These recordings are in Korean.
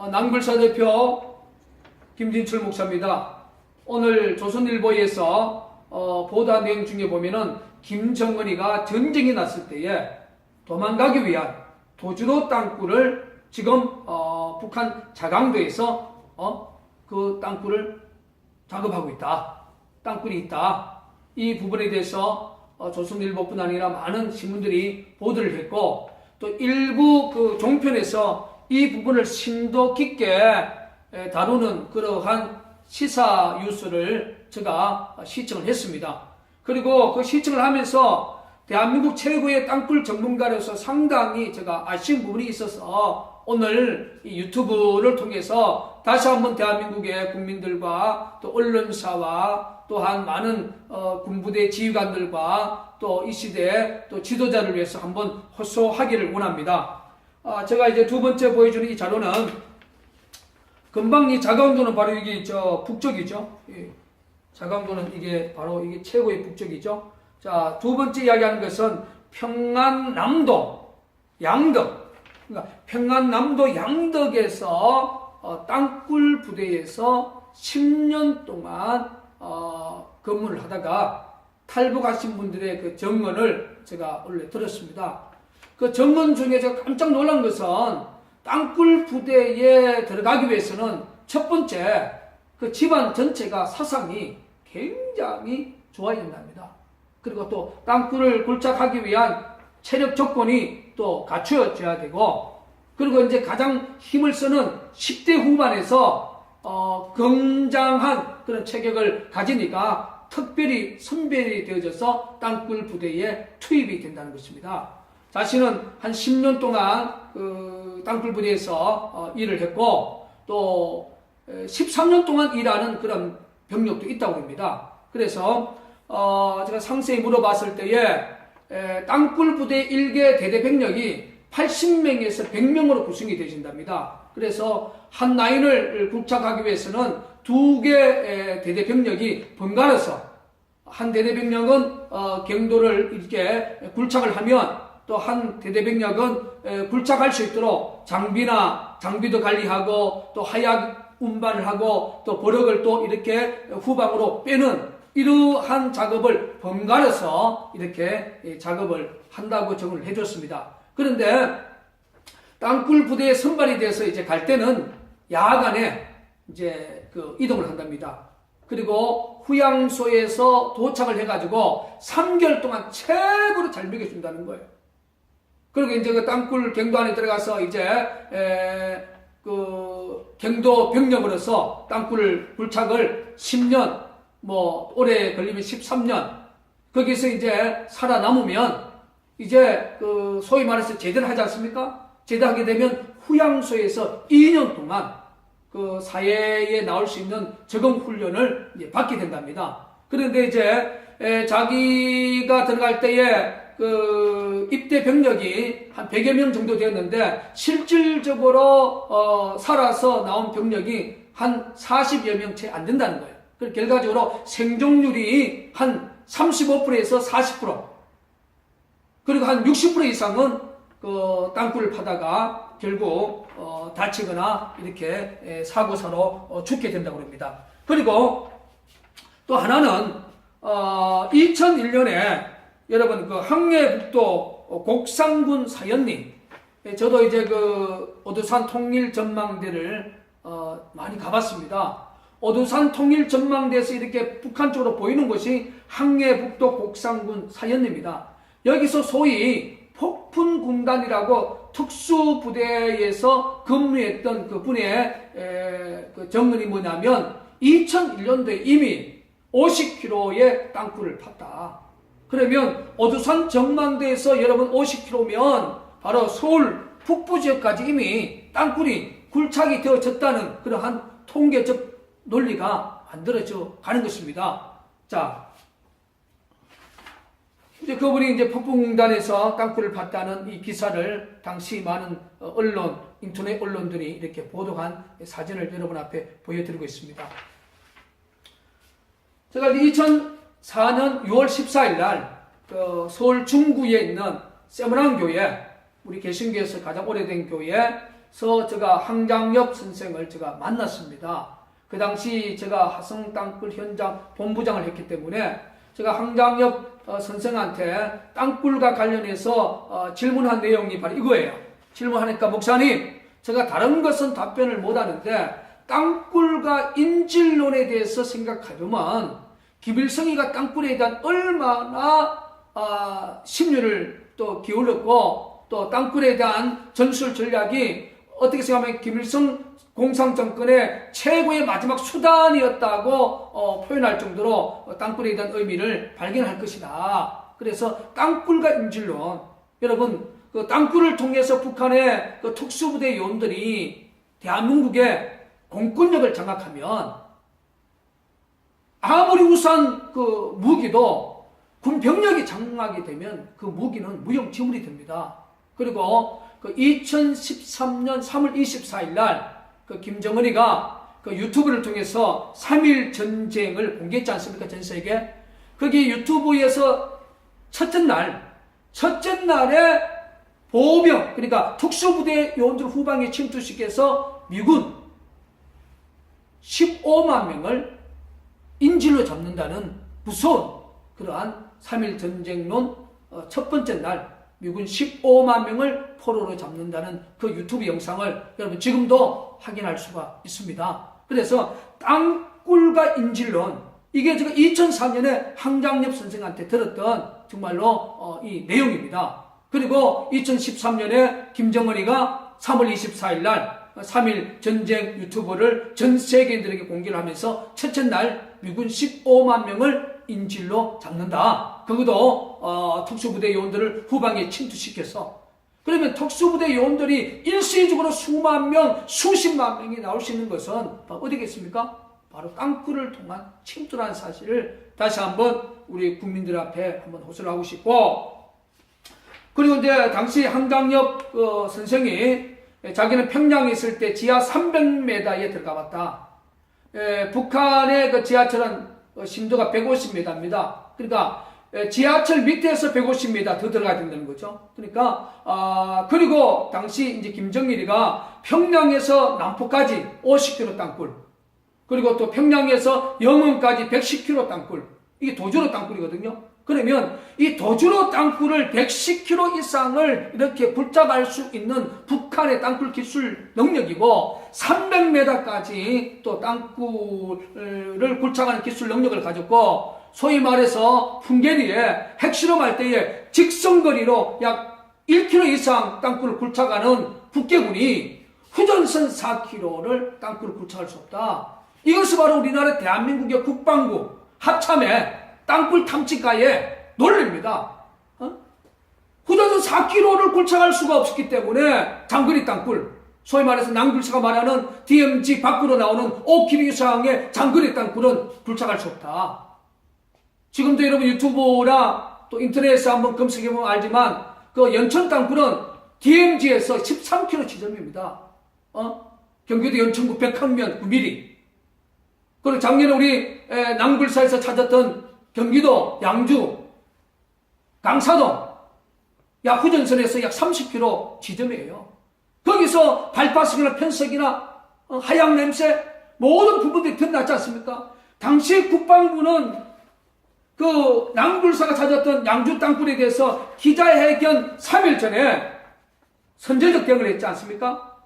낭불사 대표 김진철 목사입니다. 오늘 조선일보에서 보도 내용 중에 보면은 김정은이가 전쟁이 났을 때에 도망가기 위한 도주로 땅굴을 지금 북한 자강도에서 그 땅굴을 작업하고 있다. 땅굴이 있다. 이 부분에 대해서 조선일보뿐 아니라 많은 신문들이 보도를 했고, 또 일부 그 종편에서 이 부분을 심도 깊게 다루는 그러한 시사 뉴스를 제가 시청을 했습니다. 그리고 그 시청을 하면서 대한민국 최고의 땅굴 전문가로서 상당히 제가 아쉬운 부분이 있어서 오늘 이 유튜브를 통해서 다시 한번 대한민국의 국민들과 또 언론사와 또한 많은 군부대 지휘관들과 또 이 시대의 또 지도자를 위해서 한번 호소하기를 원합니다. 제가 이제 두 번째 보여주는 이 자료는 금방 이 자강도는 바로 이게 북쪽이죠. 자강도는 이게 바로 이게 최고의 북쪽이죠. 자, 두 번째 이야기하는 것은 평안남도 양덕. 그러니까 평안남도 양덕에서 땅굴 부대에서 10년 동안 근무를 하다가 탈북하신 분들의 그 증언을 제가 원래 들었습니다. 그 증언 중에 제가 깜짝 놀란 것은 땅굴 부대에 들어가기 위해서는 첫 번째 그 집안 전체가 사상이 굉장히 좋아야 된답니다. 그리고 또 땅굴을 굴착하기 위한 체력 조건이 또 갖추어져야 되고, 그리고 이제 가장 힘을 쓰는 10대 후반에서 굉장한 그런 체격을 가지니까 특별히 선별이 되어져서 땅굴 부대에 투입이 된다는 것입니다. 자신은 한 10년 동안 그 땅굴 부대에서 일을 했고, 또 13년 동안 일하는 그런 병력도 있다고 합니다. 그래서 제가 상세히 물어봤을 때에 땅굴 부대 1개 대대 병력이 80명에서 100명으로 구성이 되신답니다. 그래서 한 라인을 굴착하기 위해서는 2개 대대 병력이 번갈아서 한 대대 병력은 경도를 이렇게 굴착을 하면 또 한 대대 병력은 굴착할 수 있도록 장비도 관리하고 또 하약 운반을 하고 또 버럭을 또 이렇게 후방으로 빼는 이러한 작업을 번갈아서 이렇게 작업을 한다고 정을 해줬습니다. 그런데 땅굴 부대에 선발이 돼서 이제 갈 때는 야간에 이제 그 이동을 한답니다. 그리고 후양소에서 도착을 해가지고 3개월 동안 최고로 잘 먹여준다는 거예요. 그리고 이제 그 땅굴 경도 안에 들어가서 이제 그 경도 병력으로서 땅굴 굴착을 10년, 뭐 오래 걸리면 13년 거기서 이제 살아남으면 이제 그 소위 말해서 제대를 하지 않습니까? 제대하게 되면 후양소에서 2년 동안 그 사회에 나올 수 있는 적응 훈련을 이제 받게 된답니다. 그런데 이제 자기가 들어갈 때에 그 입대 병력이 한 100여 명 정도 되었는데 실질적으로 살아서 나온 병력이 한 40여 명 채 안 된다는 거예요. 그 결과적으로 생존율이 한 35%에서 40%, 그리고 한 60% 이상은 그 땅굴을 파다가 결국 다치거나 이렇게 사고사로 죽게 된다고 합니다. 그리고 또 하나는 2001년에 여러분 그 항해북도 곡상군 사연리, 저도 이제 그 오두산 통일 전망대를 많이 가봤습니다. 오두산 통일 전망대에서 이렇게 북한 쪽으로 보이는 곳이 항해북도 곡상군 사연리입니다. 여기서 소위 폭풍군단이라고 특수부대에서 근무했던 그 분의 그 정언이 뭐냐면 2001년도에 이미 50km의 땅굴을 팠다. 그러면 오두산 전망대에서 여러분 50km면 바로 서울 북부 지역까지 이미 땅굴이 굴착이 되어졌다는 그러한 통계적 논리가 만들어져 가는 것입니다. 자, 이제 그분이 이제 폭풍단에서 땅굴을 팠다는 이 기사를 당시 많은 언론, 인터넷 언론들이 이렇게 보도한 사진을 여러분 앞에 보여드리고 있습니다. 제가 2004년 6월 14일 날 서울 중구에 있는 세문안 교회, 우리 개신교에서 가장 오래된 교회 통해서 제가 황장엽 선생을 제가 만났습니다. 그 당시 제가 화성 땅굴 현장 본부장을 했기 때문에 제가 황장엽 선생한테 땅굴과 관련해서 질문한 내용이 바로 이거예요. 질문하니까 목사님, 제가 다른 것은 답변을 못하는데 땅굴과 인질론에 대해서 생각하려면 김일성이가 땅굴에 대한 얼마나 심려를 또 기울였고 또 땅굴에 대한 전술 전략이 어떻게 생각하면 김일성 공산정권의 최고의 마지막 수단이었다고 표현할 정도로 땅굴에 대한 의미를 발견할 것이다. 그래서 땅굴과 인질론, 여러분 그 땅굴을 통해서 북한의 그 특수부대 요원들이 대한민국의 공권력을 장악하면 아무리 우수한 그 무기도 군 병력이 장악이 되면 그 무기는 무용지물이 됩니다. 그리고 그 2013년 3월 24일 날 그 김정은이가 그 유튜브를 통해서 3.1 전쟁을 공개했지 않습니까? 전 세계. 거기 유튜브에서 첫째 날에 보병, 그러니까 특수부대 요원들 후방에 침투시켜서 미군 15만 명을 인질로 잡는다는 무서운 그러한 3.1 전쟁론 첫 번째 날 미군 15만 명을 포로로 잡는다는 그 유튜브 영상을 여러분 지금도 확인할 수가 있습니다. 그래서 땅굴과 인질론, 이게 제가 2004년에 황장엽 선생한테 들었던 정말로 이 내용입니다. 그리고 2013년에 김정은이가 3월 24일 날 3.1 전쟁 유튜브를 전 세계인들에게 공개를 하면서 첫째 날 미군 15만 명을 인질로 잡는다. 그것도 특수부대 요원들을 후방에 침투시켜서, 그러면 특수부대 요원들이 일시적으로 수만 명, 수십만 명이 나올 수 있는 것은 어디겠습니까? 바로 땅굴을 통한 침투라는 사실을 다시 한번 우리 국민들 앞에 한번 호소를 하고 싶고, 그리고 이제 당시 황장엽 선생이 자기는 평양에 있을 때 지하 300m에 들어가 봤다. 북한의 그 지하철은 심도가 150m입니다. 그러니까 지하철 밑에서 150m 더 들어가야 된다는 거죠. 그러니까 그리고 당시 이제 김정일이가 평양에서 남포까지 50km 땅굴, 그리고 또 평양에서 영흥까지 110km 땅굴, 이게 도주로 땅굴이거든요. 그러면 이 도주로 땅굴을 110km 이상을 이렇게 굴착할 수 있는 북한의 땅굴 기술 능력이고 300m까지 또 땅굴을 굴착하는 기술 능력을 가졌고, 소위 말해서 풍계리에 핵실험할 때에 직선거리로 약 1km 이상 땅굴을 굴착하는 북계군이 후전선 4km를 땅굴을 굴착할 수 없다. 이것이 바로 우리나라 대한민국의 국방부 합참의 땅굴 탐지가의 논리입니다. 후전선 4km를 굴착할 수가 없었기 때문에 장거리 땅굴, 소위 말해서 낭불사가 말하는 DMZ 밖으로 나오는 5km 이상의 장거리 땅굴은 굴착할 수 없다. 지금도 여러분 유튜브나 또 인터넷에서 한번 검색해보면 알지만 그 연천 땅굴은 DMZ에서 13km 지점입니다. 경기도 연천구 백항면 9mm. 그리고 작년에 우리 낭불사에서 찾았던 경기도 양주 강사동 후전선에서 약 30km 지점이에요. 거기서 발파석이나 편석이나 하향 냄새 모든 부분들이 드러났지 않습니까? 당시 국방부는 그 낭불사가 찾았던 양주 땅굴에 대해서 기자회견 3일 전에 선제적 대응을 했지 않습니까?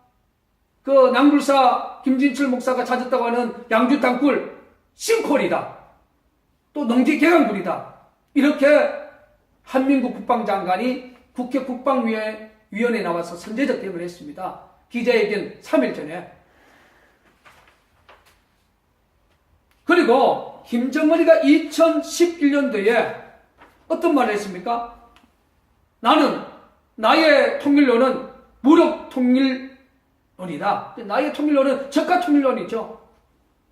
그 낭불사 김진철 목사가 찾았다고 하는 양주 땅굴 싱크홀이다, 또 농지 개강굴이다, 이렇게 한민국 국방장관이 국회 국방위원회에 나와서 선제적 대응을 했습니다. 기자회견 3일 전에. 그리고 김정은이가 2011년도에 어떤 말을 했습니까? 나의 통일론은 무력 통일론이다. 나의 통일론은 저가 통일론이죠.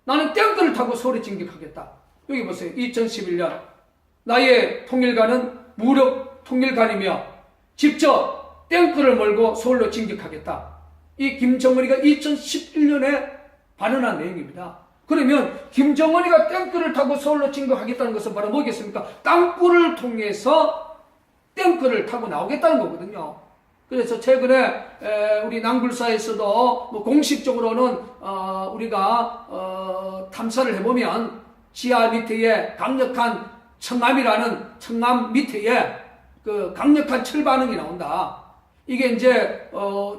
나는 탱크를 타고 서울에 진격하겠다. 여기 보세요. 2011년 나의 통일가는 무력 통일관이며 직접 탱크를 몰고 서울로 진격하겠다. 이 김정은이가 2011년에 발언한 내용입니다. 그러면 김정은이가 탱크를 타고 서울로 진격하겠다는 것은 바로 뭐겠습니까? 땅굴을 통해서 탱크를 타고 나오겠다는 거거든요. 그래서 최근에 우리 낭굴사에서도 뭐 공식적으로는 우리가 탐사를 해보면 지하 밑에 강력한 청암이라는 청암 밑에 그 강력한 철 반응이 나온다. 이게 이제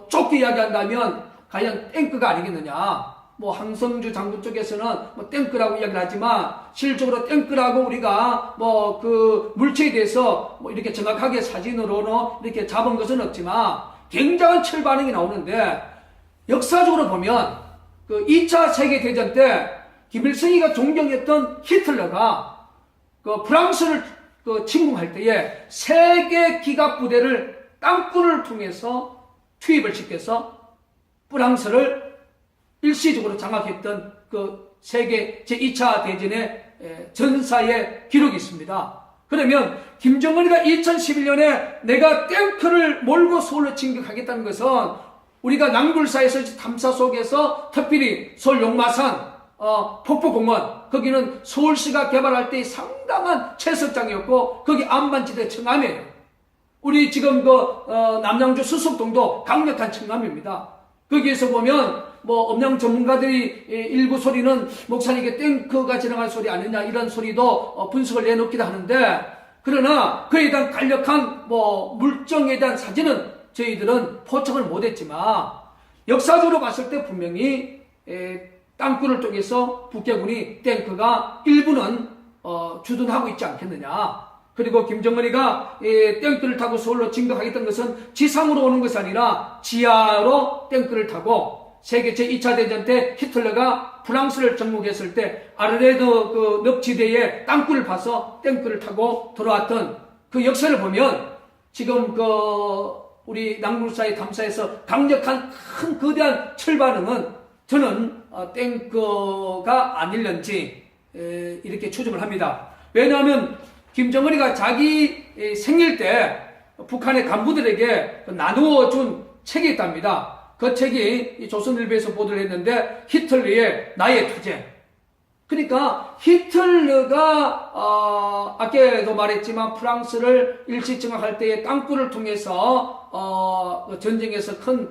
좁게 이야기한다면 과연 탱크가 아니겠느냐. 뭐 항성주 장군 쪽에서는 뭐 탱크라고 이야기를 하지만 실질적으로 탱크라고 우리가 뭐 그 물체에 대해서 뭐 이렇게 정확하게 사진으로는 이렇게 잡은 것은 없지만 굉장한 철 반응이 나오는데, 역사적으로 보면 그 2차 세계대전 때 김일성이가 존경했던 히틀러가 그 프랑스를 그 침공할 때에 세계 기갑 부대를 땅굴을 통해서 투입을 시켜서 프랑스를 일시적으로 장악했던 그 세계 제2차 대전의 전사의 기록이 있습니다. 그러면 김정은이가 2011년에 내가 탱크를 몰고 서울로 진격하겠다는 것은 우리가 낭굴사에서 탐사 속에서 특별히 서울 용마산 폭포공원, 거기는 서울시가 개발할 때 상당한 채석장이었고 거기 안반지대 청암이에요. 우리 지금 남양주 수석동도 강력한 청암입니다. 거기에서 보면 뭐 음량 전문가들이 일부 소리는 목사님에게 탱크가 지나갈 소리 아니냐 이런 소리도 분석을 내놓기도 하는데, 그러나 그에 대한 간략한 뭐 물정에 대한 사진은 저희들은 포착을 못했지만 역사적으로 봤을 때 분명히 땅굴을 통해서 북해군이 탱크가 일부는 주둔하고 있지 않겠느냐. 그리고 김정은이가 탱크를 타고 서울로 진격하겠다는 것은 지상으로 오는 것이 아니라 지하로 탱크를 타고 세계 제2차 대전 때 히틀러가 프랑스를 정복했을 때 아르레드 그 늪지대에 땅굴을 파서 탱크를 타고 돌아왔던 그 역사를 보면 지금 우리 낭굴사의 탐사에서 강력한 큰 거대한 철반응은 저는 탱크가 아닐런지 이렇게 추정을 합니다. 왜냐하면 김정은이가 자기 생일 때 북한의 간부들에게 나누어 준 책이 있답니다. 그 책이 조선일보에서 보도를 했는데 히틀러의 나의 투쟁. 그러니까 히틀러가 아까도 말했지만 프랑스를 일시 정확할 때의 땅굴을 통해서 전쟁에서 큰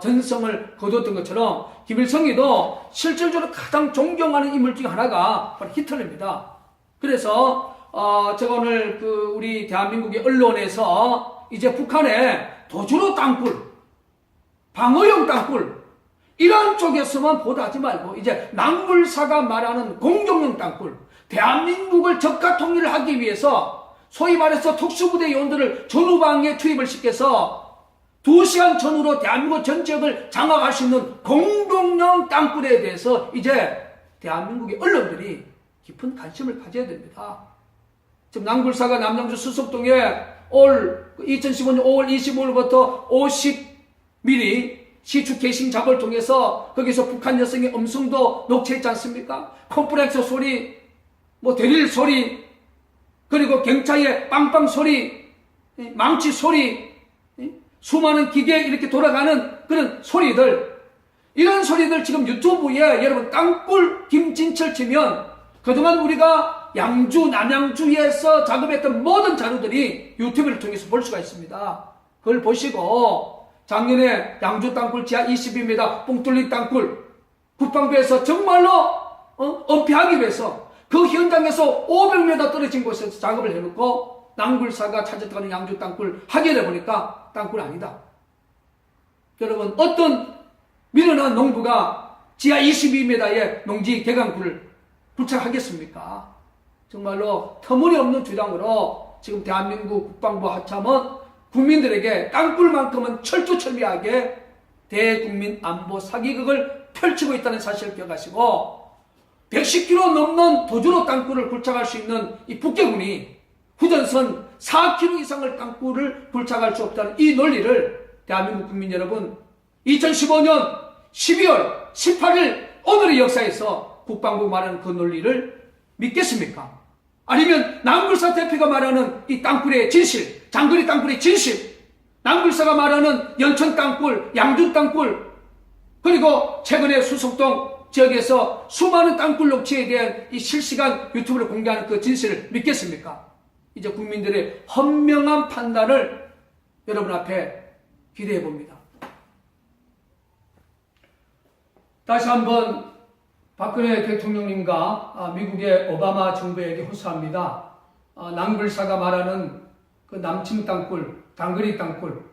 전성을 거두었던 것처럼 김일성이도 실질적으로 가장 존경하는 인물 중 하나가 바로 히틀러입니다. 그래서 제가 오늘 우리 대한민국의 언론에서 이제 북한의 도주로 땅굴, 방어용 땅굴 이런 쪽에서만 보도하지 말고 이제 낭굴사가 말하는 공정용 땅굴, 대한민국을 적가 통일을 하기 위해서 소위 말해서 특수부대 요원들을 전후방에 투입을 시켜서 2시간 전후로 대한민국 전 지역을 장악할 수 있는 공동용 땅굴에 대해서 이제 대한민국의 언론들이 깊은 관심을 가져야 됩니다. 지금 낭굴사가 남양주 수석동에 올 2015년 5월 25일부터 50mm 시추 게싱 작업을 통해서 거기서 북한 여성의 음성도 녹취했지 않습니까? 컴프렉서 소리, 뭐 드릴 소리, 그리고 경차의 빵빵 소리, 망치 소리, 수많은 기계 이렇게 돌아가는 그런 소리들, 이런 소리들 지금 유튜브에 여러분 땅굴 김진철 치면 그동안 우리가 양주, 남양주에서 작업했던 모든 자료들이 유튜브를 통해서 볼 수가 있습니다. 그걸 보시고 작년에 양주 땅굴 지하 22m 뻥 뚫린 땅굴 국방부에서 정말로 은폐하기 위해서 그 현장에서 500m 떨어진 곳에서 작업을 해놓고 낭굴사가 찾았다는 양주 땅굴 확인해 보니까 땅굴 아니다. 여러분 어떤 미련한 농부가 지하 22m의 농지 개강굴을 부착하겠습니까? 정말로 터무니없는 주장으로 지금 대한민국 국방부 하참은 국민들에게 땅굴만큼은 철두철미하게 대국민 안보 사기극을 펼치고 있다는 사실을 기억하시고 110km 넘는 도주로 땅굴을 굴착할 수 있는 이 북괴군이 후전선 4km 이상을 땅굴을 굴착할 수 없다는 이 논리를 대한민국 국민 여러분 2015년 12월 18일 오늘의 역사에서 국방부 말하는 그 논리를 믿겠습니까? 아니면 낭굴사 대표가 말하는 이 땅굴의 진실, 장거리 땅굴의 진실, 낭굴사가 말하는 연천 땅굴, 양주 땅굴, 그리고 최근에 수석동 지역에서 수많은 땅굴 녹취에 대한 이 실시간 유튜브를 공개하는 그 진실을 믿겠습니까? 이제 국민들의 현명한 판단을 여러분 앞에 기대해 봅니다. 다시 한번 박근혜 대통령님과 미국의 오바마 정부에게 호소합니다. 낭불사가 말하는 그 남침 땅굴, 당거리 땅굴,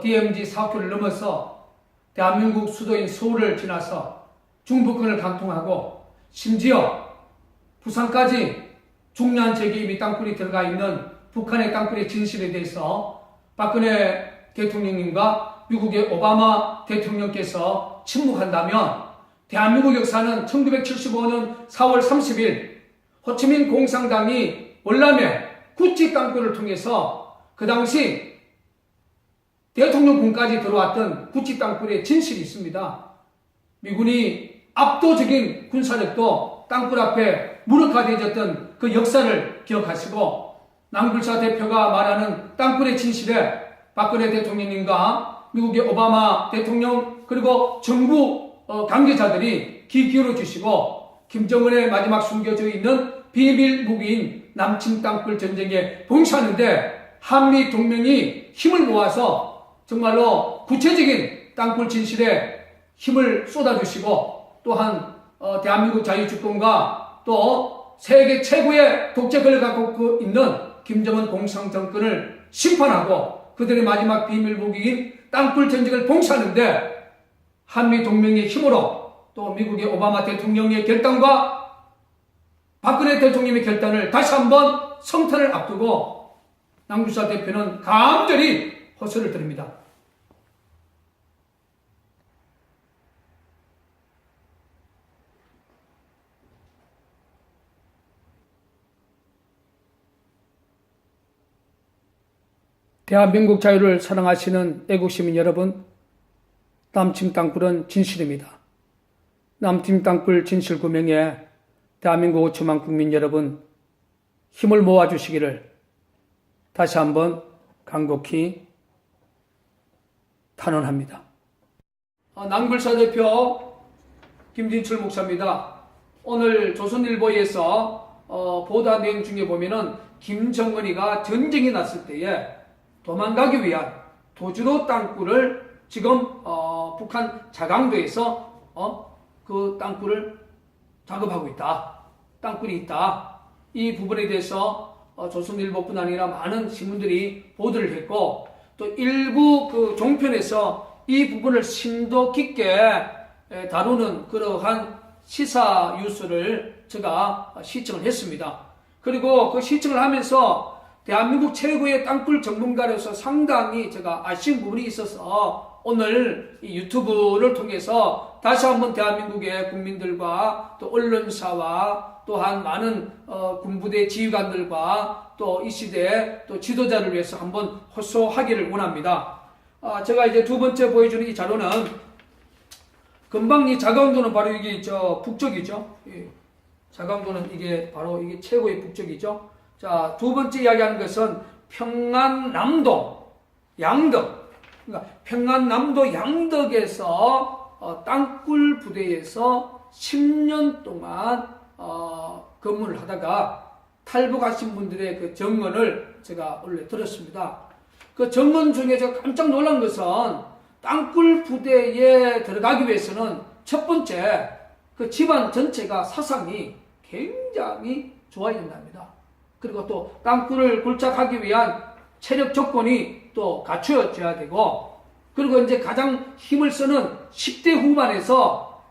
DMZ 사업교를 넘어서 대한민국 수도인 서울을 지나서 중부권을 관통하고 심지어 부산까지 중요한 지역에 이미 땅굴이 들어가 있는 북한의 땅굴의 진실에 대해서 박근혜 대통령님과 미국의 오바마 대통령께서 침묵한다면 대한민국 역사는 1975년 4월 30일 호치민 공산당이 월남에 구치 땅굴을 통해서 그 당시 대통령궁까지 들어왔던 구치 땅굴의 진실이 있습니다. 미군이 압도적인 군사력도 땅굴 앞에 무력화되어졌던 그 역사를 기억하시고 낭불사 대표가 말하는 땅굴의 진실에 박근혜 대통령님과 미국의 오바마 대통령 그리고 정부 관계자들이 귀 기울여 주시고 김정은의 마지막 숨겨져 있는 비밀 무기인 남침 땅굴 전쟁에 봉사하는데 한미 동맹이 힘을 모아서 정말로 구체적인 땅굴 진실에 힘을 쏟아주시고 또한 대한민국 자유주권과 또 세계 최고의 독재권을 갖고 있는 김정은 공산정권을 심판하고 그들의 마지막 비밀 무기인 땅굴 전쟁을 봉사하는데 한미 동맹의 힘으로 또 미국의 오바마 대통령의 결단과 박근혜 대통령의 결단을 다시 한번 성탄을 앞두고 낭불사 대표는 간절히 호소를 드립니다. 대한민국 자유를 사랑하시는 애국시민 여러분, 남침 땅굴은 진실입니다. 남침 땅굴 진실 규명에 대한민국 5천만 국민 여러분 힘을 모아주시기를 다시 한번 간곡히 탄원합니다. 낭불사 대표 김진철 목사입니다. 오늘 조선일보에서 보도한 내용 중에 보면은 김정은이가 전쟁이 났을 때에 도망가기 위한 도주로 땅굴을 지금 북한 자강도에서 그 땅굴을 작업하고 있다. 땅굴이 있다. 이 부분에 대해서 조선일보뿐 아니라 많은 신문들이 보도를 했고 또 일부 그 종편에서 이 부분을 심도 깊게 다루는 그러한 시사 뉴스를 제가 시청을 했습니다. 그리고 그 시청을 하면서 대한민국 최고의 땅굴 전문가로서 상당히 제가 아쉬운 부분이 있어서 오늘 이 유튜브를 통해서 다시 한번 대한민국의 국민들과 또 언론사와 또한 많은 군부대 지휘관들과 또 이 시대의 또 지도자를 위해서 한번 호소하기를 원합니다. 제가 이제 두 번째 보여주는 이 자료는 금방 이 자강도는 바로 이게 북쪽이죠. 자강도는 이게 바로 이게 최고의 북쪽이죠. 자, 두 번째 이야기하는 것은 평안남도 양덕. 그러니까 평안남도 양덕에서 땅굴 부대에서 10년 동안 근무를 하다가 탈북하신 분들의 그 증언을 제가 원래 들었습니다. 그 증언 중에 제가 깜짝 놀란 것은 땅굴 부대에 들어가기 위해서는 첫 번째 그 집안 전체가 사상이 굉장히 좋아야 된답니다. 그리고 또 땅굴을 굴착하기 위한 체력 조건이 또 갖추어져야 되고 그리고 이제 가장 힘을 쓰는 10대 후반에서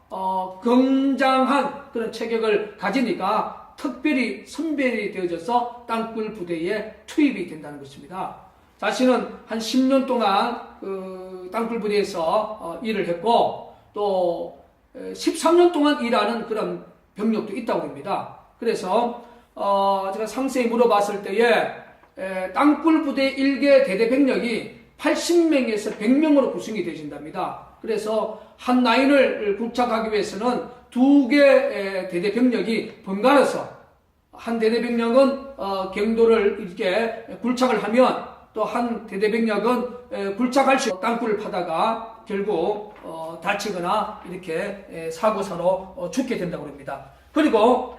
굉장한 그런 체격을 가지니까 특별히 선별이 되어져서 땅굴 부대에 투입이 된다는 것입니다. 자신은 한 10년 동안 그 땅굴 부대에서 일을 했고 또 13년 동안 일하는 그런 병력도 있다고 합니다. 그래서 제가 상세히 물어봤을 때에 땅굴 부대 1개 대대 병력이 80명에서 100명으로 구성이 되신답니다. 그래서 한 라인을 굴착하기 위해서는 2개 대대 병력이 번갈아서 한 대대 병력은 경도를 이렇게 굴착을 하면 또 한 대대 병력은 굴착할 수 땅굴을 파다가 결국 다치거나 이렇게 사고사로 죽게 된다고 합니다. 그리고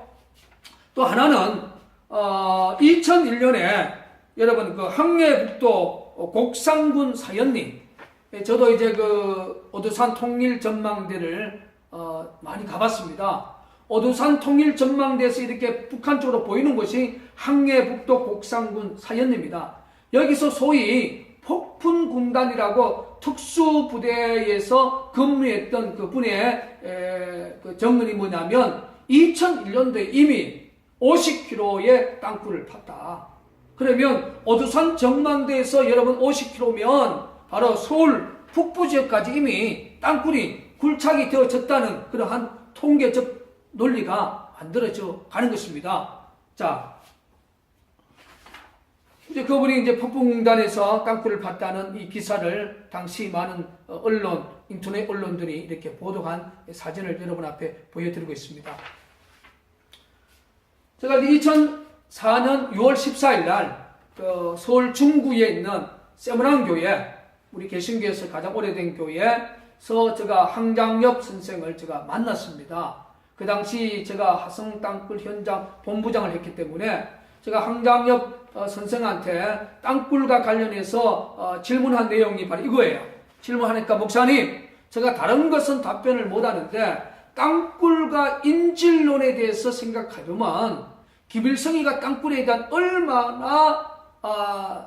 또 하나는 2001년에 여러분 그 항해북도 곡상군 사연리 저도 이제 그 오두산 통일 전망대를 많이 가봤습니다. 오두산 통일 전망대에서 이렇게 북한 쪽으로 보이는 곳이 항해북도 곡산군 사연입니다. 여기서 소위 폭풍군단이라고 특수부대에서 근무했던 그 분의 그 정언이 뭐냐면 2001년도에 이미 50km의 땅굴을 팠다. 그러면 오두산 전망대에서 여러분 50km면 바로 서울 북부 지역까지 이미 땅굴이 굴착이 되어졌다는 그러한 통계적 논리가 만들어져 가는 것입니다. 자, 이제 그분이 이제 폭풍단에서 땅굴을 팠다는 이 기사를 당시 많은 언론, 인터넷 언론들이 이렇게 보도한 사진을 여러분 앞에 보여드리고 있습니다. 제가 2004년 6월 14일 날 서울 중구에 있는 세문안교회, 우리 개신교에서 가장 오래된 교회에서 제가 항장엽 선생을 제가 만났습니다. 그 당시 제가 화성 땅굴 현장 본부장을 했기 때문에 제가 항장엽 선생한테 땅굴과 관련해서 질문한 내용이 바로 이거예요. 질문하니까 목사님, 제가 다른 것은 답변을 못하는데 땅굴과 인질론에 대해서 생각하려면 김일성이가 땅굴에 대한 얼마나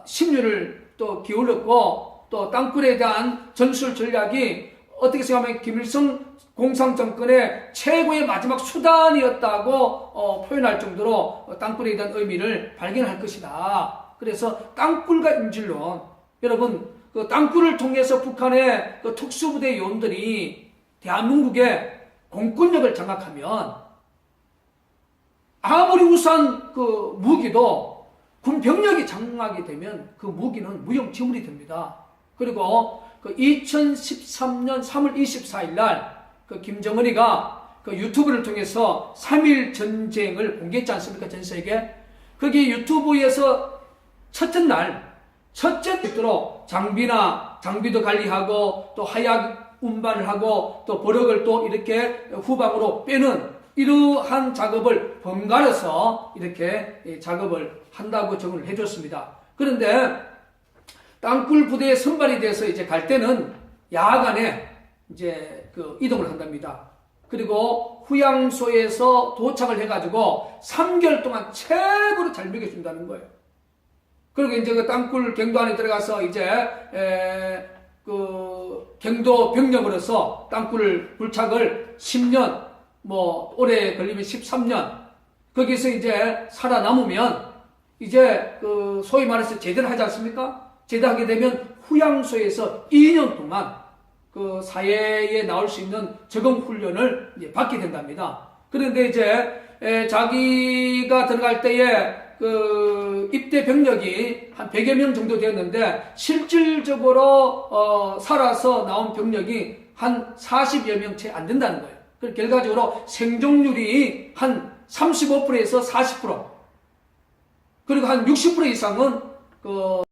심려를 또 기울였고 또 땅굴에 대한 전술 전략이 어떻게 생각하면 김일성 공산정권의 최고의 마지막 수단이었다고 표현할 정도로 땅굴에 대한 의미를 발견할 것이다. 그래서 땅굴과 인질론, 여러분 그 땅굴을 통해서 북한의 그 특수부대 요원들이 대한민국의 공권력을 장악하면 아무리 우수한 그 무기도 군 병력이 장악이 되면 그 무기는 무용지물이 됩니다. 그리고 그 2013년 3월 24일 날 그 김정은이가 그 유튜브를 통해서 3.1 전쟁을 공개했지 않습니까? 전 세계. 거기 유튜브에서 첫째 장비도 관리하고 또 하약 운반을 하고 또 버럭을 또 이렇게 후방으로 빼는 이러한 작업을 번갈아서 이렇게 작업을 한다고 정을 해줬습니다. 그런데 땅굴 부대에 선발이 돼서 이제 갈 때는 야간에 이제 그 이동을 한답니다. 그리고 후양소에서 도착을 해가지고 3개월 동안 최고로 잘 먹여준다는 거예요. 그리고 이제 그 땅굴 갱도 안에 들어가서 이제 그 갱도 병력으로서 땅굴 불착을 10년, 뭐 오래 걸리면 13년 거기서 이제 살아남으면 이제 그 소위 말해서 제대를 하지 않습니까? 제대하게 되면 후양소에서 2년 동안 그 사회에 나올 수 있는 적응 훈련을 이제 받게 된답니다. 그런데 이제 자기가 들어갈 때에 그 입대 병력이 한 100여 명 정도 되었는데 실질적으로 살아서 나온 병력이 한 40여 명 채 안 된다는 거예요. 그 결과적으로 생존율이 한 35%에서 40%, 그리고 한 60% 이상은 그